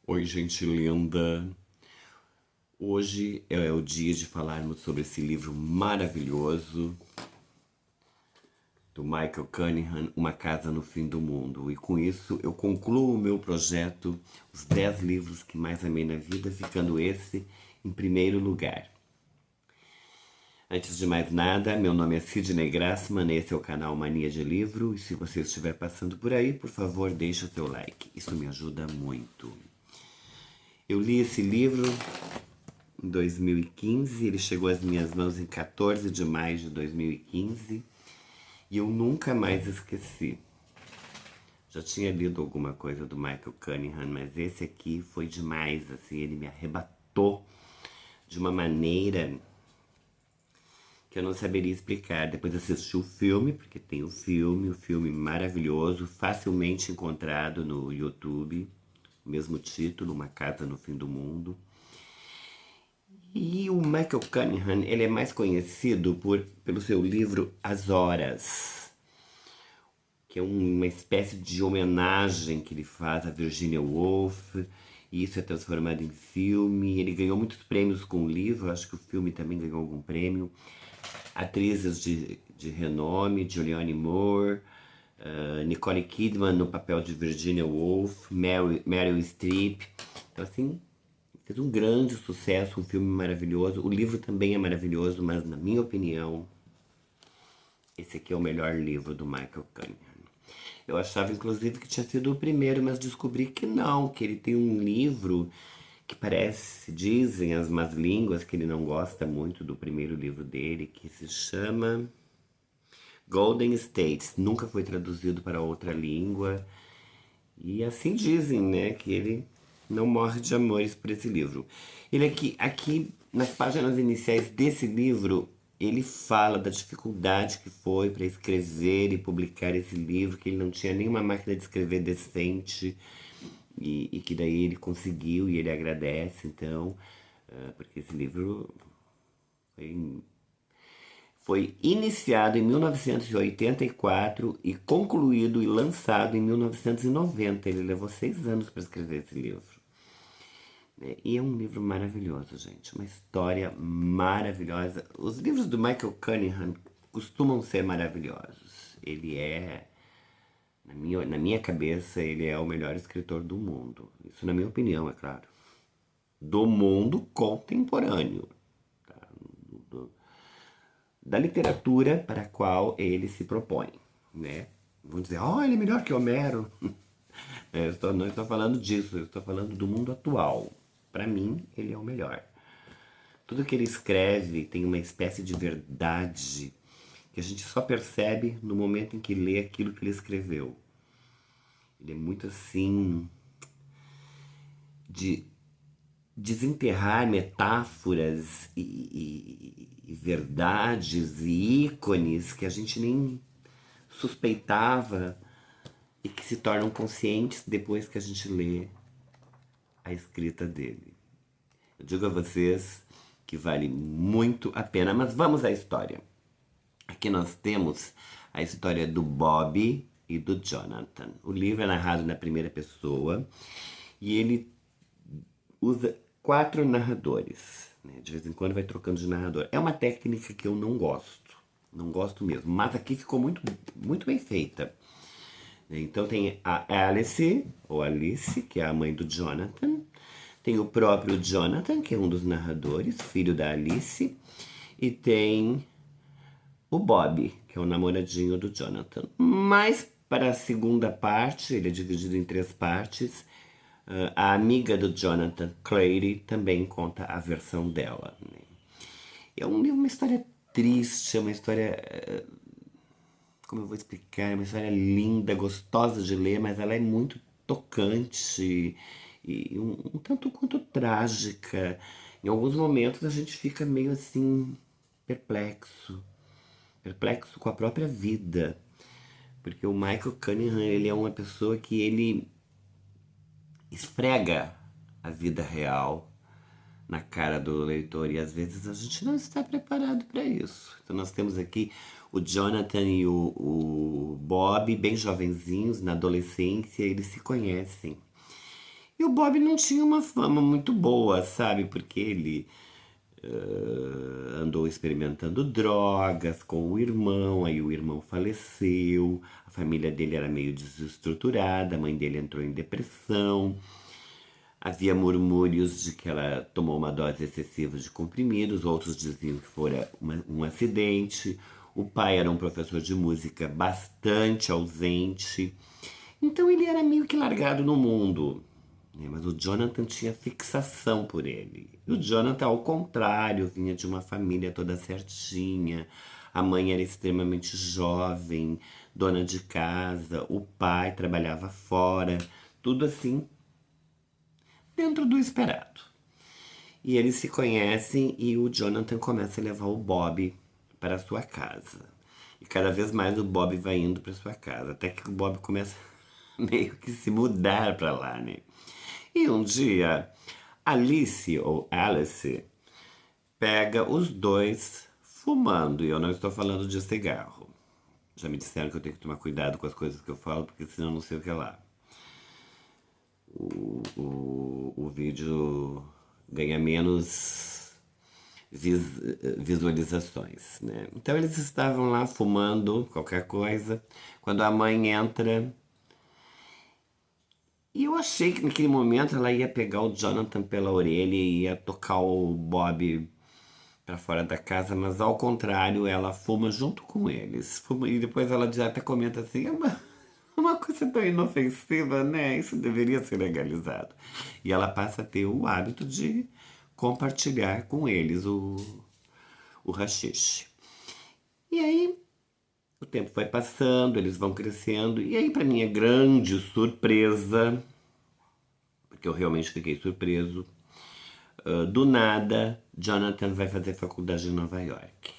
Oi, gente linda! Hoje é o dia de falarmos sobre esse livro maravilhoso do Michael Cunningham, Uma Casa no Fim do Mundo. E com isso eu concluo o meu projeto, os 10 livros que mais amei na vida, ficando esse em primeiro lugar. Antes de mais nada, meu nome é Sidney Grassman, esse é o canal Mania de Livro, e se você estiver passando por aí, por favor, deixe o seu like, isso me ajuda muito. Eu li esse livro em 2015, ele chegou às minhas mãos em 14 de maio de 2015 e eu nunca mais esqueci. Já tinha lido alguma coisa do Michael Cunningham, mas esse aqui foi demais, assim, ele me arrebatou de uma maneira que eu não saberia explicar. Depois assisti o filme, porque tem o filme maravilhoso, facilmente encontrado no YouTube, o mesmo título, Uma Casa no Fim do Mundo. E o Michael Cunningham, ele é mais conhecido pelo seu livro As Horas, que é uma espécie de homenagem que ele faz a Virginia Woolf, e isso é transformado em filme. Ele ganhou muitos prêmios com o livro, acho que o filme também ganhou algum prêmio. Atrizes de renome, Julianne Moore, Nicole Kidman no papel de Virginia Woolf, Meryl Streep. Então, assim, fez um grande sucesso, um filme maravilhoso. O livro também é maravilhoso, mas na minha opinião, esse aqui é o melhor livro do Michael Cunningham. Eu achava inclusive que tinha sido o primeiro, mas descobri que não, que ele tem um livro que parece, dizem as más línguas, que ele não gosta muito do primeiro livro dele, que se chama Golden States. Nunca foi traduzido para outra língua. E assim dizem, né, que ele não morre de amores por esse livro. Ele aqui nas páginas iniciais desse livro, ele fala da dificuldade que foi para escrever e publicar esse livro, que ele não tinha nenhuma máquina de escrever decente e que daí ele conseguiu e ele agradece, então, porque esse livro foi foi iniciado em 1984 e concluído e lançado em 1990. Ele levou 6 anos para escrever esse livro. E é um livro maravilhoso, gente. Uma história maravilhosa. Os livros do Michael Cunningham costumam ser maravilhosos. Ele é, na minha cabeça, ele é o melhor escritor do mundo. Isso na minha opinião, é claro. Do mundo contemporâneo. Da literatura para a qual ele se propõe, né? Vão dizer, oh, ele é melhor que Homero. Não estou falando disso, eu estou falando do mundo atual. Para mim, ele é o melhor. Tudo que ele escreve tem uma espécie de verdade que a gente só percebe no momento em que lê aquilo que ele escreveu. Ele é muito assim de desenterrar metáforas e verdades e ícones que a gente nem suspeitava e que se tornam conscientes depois que a gente lê a escrita dele. Eu digo a vocês que vale muito a pena, mas vamos à história. Aqui nós temos a história do Bob e do Jonathan. O livro é narrado na primeira pessoa e ele usa 4 narradores, né? De vez em quando vai trocando de narrador. É uma técnica que eu não gosto, não gosto mesmo, mas aqui ficou muito, muito bem feita. Então tem a Alice, ou Alice, que é a mãe do Jonathan, tem o próprio Jonathan, que é um dos narradores, filho da Alice, e tem o Bob, que é o namoradinho do Jonathan. Mas para a segunda parte, ele é dividido em 3 partes, a amiga do Jonathan, Clary, também conta a versão dela, né? É um livro, uma história triste, é uma história, como eu vou explicar, é uma história linda, gostosa de ler, mas ela é muito tocante e um tanto quanto trágica. Em alguns momentos a gente fica meio assim, perplexo, perplexo com a própria vida, porque o Michael Cunningham, ele é uma pessoa que ele esfrega a vida real na cara do leitor e às vezes a gente não está preparado para isso. Então nós temos aqui o Jonathan e o Bob bem jovenzinhos, na adolescência, eles se conhecem. E o Bob não tinha uma fama muito boa, sabe? Porque ele andou experimentando drogas com o irmão, aí o irmão faleceu, a família dele era meio desestruturada, a mãe dele entrou em depressão, havia murmúrios de que ela tomou uma dose excessiva de comprimidos, outros diziam que fora um acidente, o pai era um professor de música bastante ausente, então ele era meio que largado no mundo, né? Mas o Jonathan tinha fixação por ele. E o Jonathan, ao contrário, vinha de uma família toda certinha. A mãe era extremamente jovem, dona de casa, o pai trabalhava fora, tudo assim dentro do esperado. E eles se conhecem e o Jonathan começa a levar o Bob para a sua casa. E cada vez mais o Bob vai indo para sua casa, até que o Bob começa meio que se mudar para lá, né? E um dia, Alice ou Alice pega os dois fumando, e eu não estou falando de cigarro. Já me disseram que eu tenho que tomar cuidado com as coisas que eu falo, porque senão eu não sei o que é lá. O vídeo ganha menos visualizações, né? Então eles estavam lá fumando qualquer coisa, quando a mãe entra. E eu achei que naquele momento ela ia pegar o Jonathan pela orelha e ia tocar o Bob pra fora da casa, mas ao contrário, ela fuma junto com eles. E depois ela já até comenta assim: uma coisa tão inofensiva, né? Isso deveria ser legalizado. E ela passa a ter o hábito de compartilhar com eles o haxixe. E aí o tempo vai passando, eles vão crescendo, e aí, para minha grande surpresa, porque eu realmente fiquei surpreso, do nada, Jonathan vai fazer faculdade em Nova York.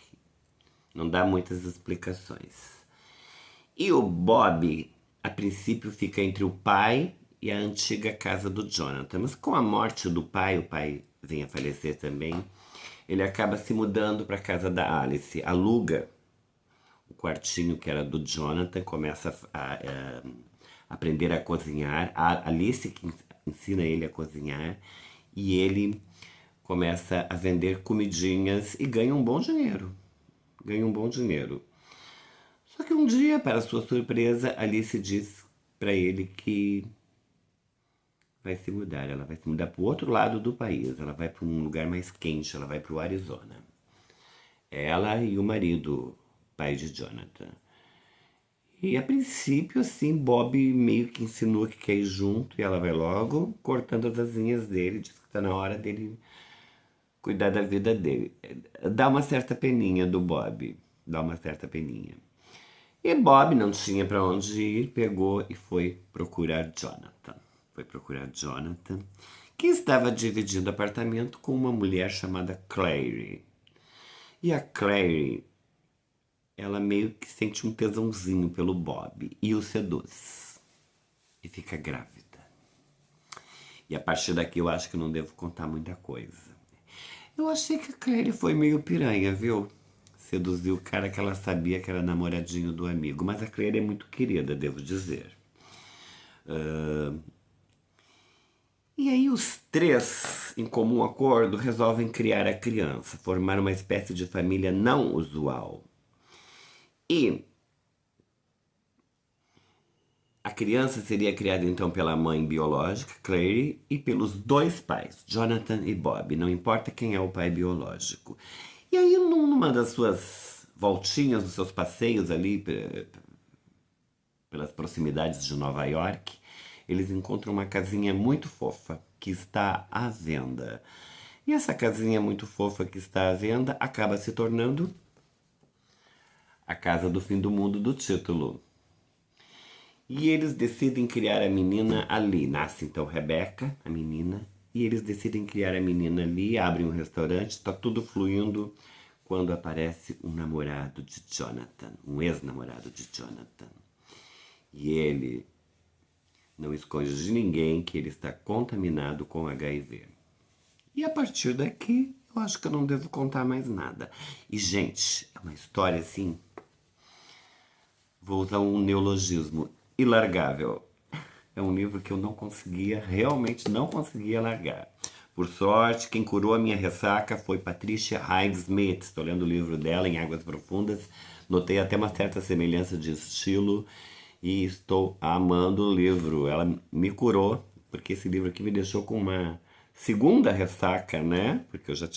Não dá muitas explicações. E o Bob, a princípio, fica entre o pai e a antiga casa do Jonathan. Mas com a morte do pai, o pai vem a falecer também, ele acaba se mudando para a casa da Alice. Aluga o quartinho que era do Jonathan, começa a aprender a cozinhar. A Alice que ensina ele a cozinhar e ele começa a vender comidinhas e ganha um bom dinheiro. Ganha um bom dinheiro. Só que um dia, para sua surpresa, Alice diz para ele que vai se mudar. Ela vai se mudar para o outro lado do país. Ela vai para um lugar mais quente. Ela vai para o Arizona. Ela e o marido, pai de Jonathan. E a princípio, assim, Bob meio que insinua que quer ir junto e ela vai logo cortando as asinhas dele, diz que tá na hora dele cuidar da vida dele. Dá uma certa peninha do Bob, dá uma certa peninha. E Bob não tinha para onde ir, pegou e foi procurar Jonathan. Foi procurar Jonathan, que estava dividindo apartamento com uma mulher chamada Clary. E a Clary, ela meio que sente um tesãozinho pelo Bob e o seduz. E fica grávida. E a partir daqui eu acho que não devo contar muita coisa. Eu achei que a Clary foi meio piranha, viu? Seduziu o cara que ela sabia que era namoradinho do amigo. Mas a Clary é muito querida, devo dizer. E aí os três, em comum acordo, resolvem criar a criança, formar uma espécie de família não usual. E a criança seria criada então pela mãe biológica, Clary, e pelos dois pais, Jonathan e Bob. Não importa quem é o pai biológico. E aí, numa das suas voltinhas, nos seus passeios ali pelas proximidades de Nova York, eles encontram uma casinha muito fofa que está à venda. E essa casinha muito fofa que está à venda acaba se tornando a casa do fim do mundo do título. E eles decidem criar a menina ali. Nasce então Rebecca, a menina, e eles decidem criar a menina ali, abrem um restaurante, está tudo fluindo quando aparece um namorado de Jonathan, um ex-namorado de Jonathan. E ele não esconde de ninguém que ele está contaminado com HIV. E a partir daqui, eu acho que eu não devo contar mais nada. E, gente, é uma história assim, vou usar um neologismo, ilargável. é um livro que eu não conseguia, realmente não conseguia largar. Por sorte, quem curou a minha ressaca foi Patricia Highsmith. Estou lendo o livro dela, Em Águas Profundas. Notei até uma certa semelhança de estilo e estou amando o livro. Ela me curou, porque esse livro aqui me deixou com uma segunda ressaca, né? Porque eu já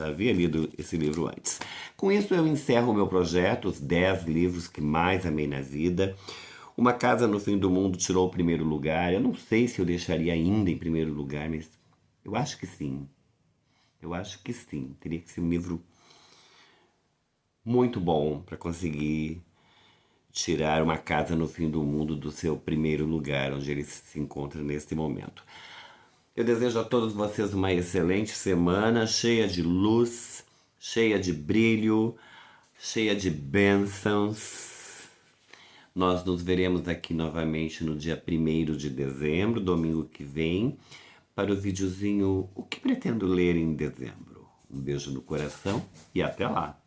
havia lido esse livro antes. Com isso, eu encerro o meu projeto, os 10 livros que mais amei na vida. Uma Casa no Fim do Mundo tirou o primeiro lugar. Eu não sei se eu deixaria ainda em primeiro lugar, mas eu acho que sim. Eu acho que sim. Teria que ser um livro muito bom para conseguir tirar Uma Casa no Fim do Mundo do seu primeiro lugar, onde ele se encontra neste momento. Eu desejo a todos vocês uma excelente semana, cheia de luz, cheia de brilho, cheia de bênçãos. Nós nos veremos aqui novamente no dia 1º de dezembro, domingo que vem, para o videozinho O que pretendo ler em dezembro. Um beijo no coração e até lá!